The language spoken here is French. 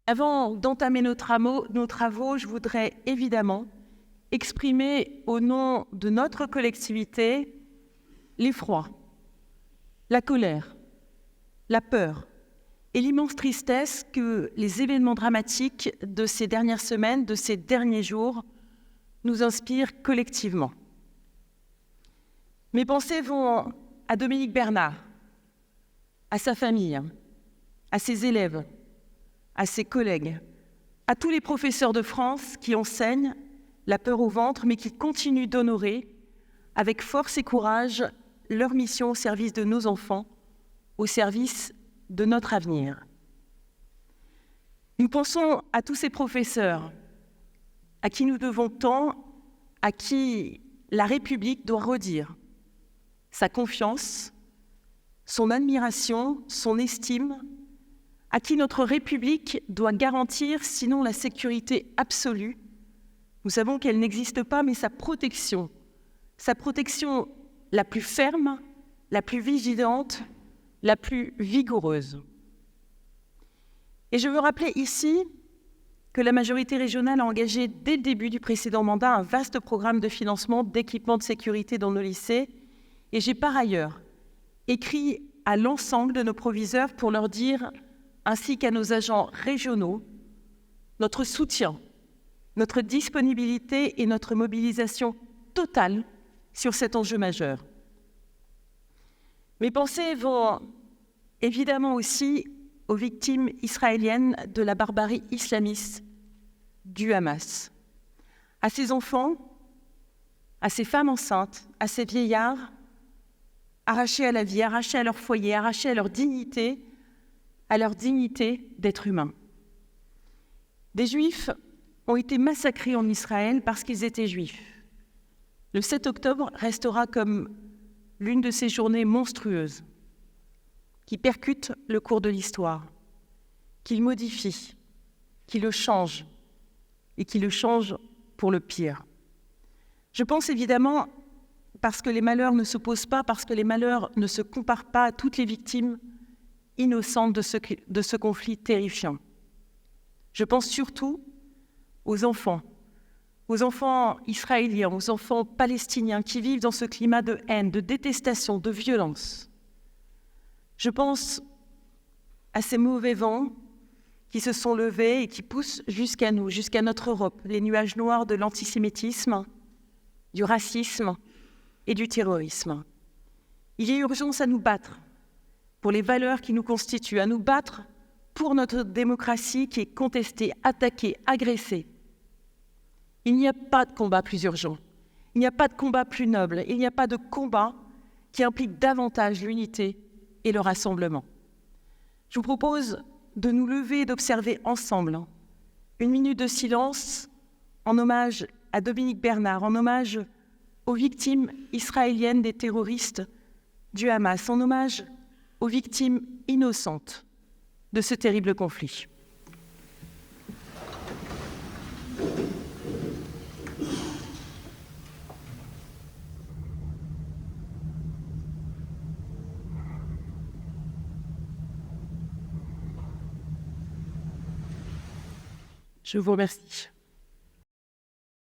Avant d'entamer nos travaux, je voudrais évidemment exprimer au nom de notre collectivité l'effroi, la colère, la peur et l'immense tristesse que les événements dramatiques de ces dernières semaines, de ces derniers jours, nous inspirent collectivement. Mes pensées vont à Dominique Bernard, à sa famille, à ses élèves, à ses collègues, à tous les professeurs de France qui enseignent la peur au ventre, mais qui continuent d'honorer avec force et courage leur mission au service de nos enfants, au service de notre avenir. Nous pensons à tous ces professeurs à qui nous devons tant, à qui la République doit redire sa confiance, son admiration, son estime, à qui notre République doit garantir, sinon la sécurité absolue. Nous savons qu'elle n'existe pas, mais sa protection la plus ferme, la plus vigilante, la plus vigoureuse. Et je veux rappeler ici que la majorité régionale a engagé dès le début du précédent mandat un vaste programme de financement d'équipements de sécurité dans nos lycées. Et j'ai par ailleurs écrit à l'ensemble de nos proviseurs pour leur dire, ainsi qu'à nos agents régionaux, notre soutien, notre disponibilité et notre mobilisation totale sur cet enjeu majeur. Mes pensées vont évidemment aussi aux victimes israéliennes de la barbarie islamiste du Hamas, à ces enfants, à ces femmes enceintes, à ces vieillards, arrachés à la vie, arrachés à leur foyer, arrachés à leur dignité d'être humain. Des Juifs ont été massacrés en Israël parce qu'ils étaient Juifs. Le 7 octobre restera comme l'une de ces journées monstrueuses qui percutent le cours de l'histoire, qui le modifient, qui le changent et qui le changent pour le pire. Je pense évidemment, parce que les malheurs ne s'opposent pas, parce que les malheurs ne se comparent pas à toutes les victimes innocentes de ce conflit terrifiant. Je pense surtout aux enfants israéliens, aux enfants palestiniens qui vivent dans ce climat de haine, de détestation, de violence. Je pense à ces mauvais vents qui se sont levés et qui poussent jusqu'à nous, jusqu'à notre Europe, les nuages noirs de l'antisémitisme, du racisme et du terrorisme. Il y a urgence à nous battre pour les valeurs qui nous constituent, à nous battre pour notre démocratie qui est contestée, attaquée, agressée. Il n'y a pas de combat plus urgent, il n'y a pas de combat plus noble, il n'y a pas de combat qui implique davantage l'unité et le rassemblement. Je vous propose de nous lever et d'observer ensemble une minute de silence en hommage à Dominique Bernard, en hommage aux victimes israéliennes des terroristes du Hamas, en hommage aux victimes innocentes de ce terrible conflit. Je vous remercie.